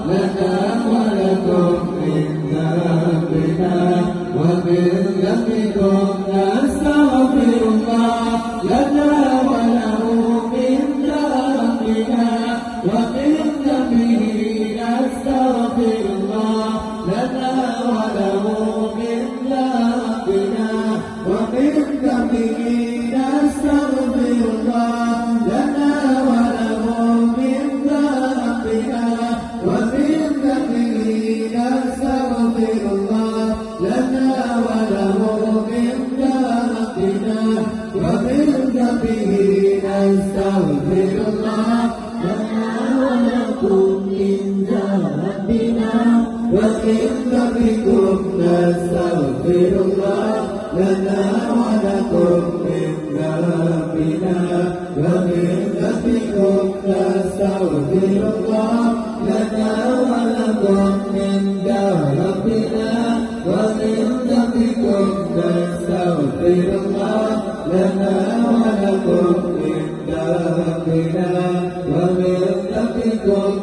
لنا ولكم من ذنبنا ومن ذنبكم نستغفر الله لنا وله من ذنبنا ومن ذنبه نستغفر الله لنا وله من ذنبنا ومن ذنبه نستغفر الله لنا وله من ذنبنا ومن ذنبه نستغفر الله لنا وله من ذنبنا ومن ذنبه نستغفر الله لنا ولكم من ذنبنا ومن ذنبكم نستغفر الله لنا ولكم من ذنبنا ومن ذنبكم نستغفر الله لنا ولكم من ذنبنا ومن ذنبكم نستغفر الله لنا ولكم من ذنبنا ومن ذنبكم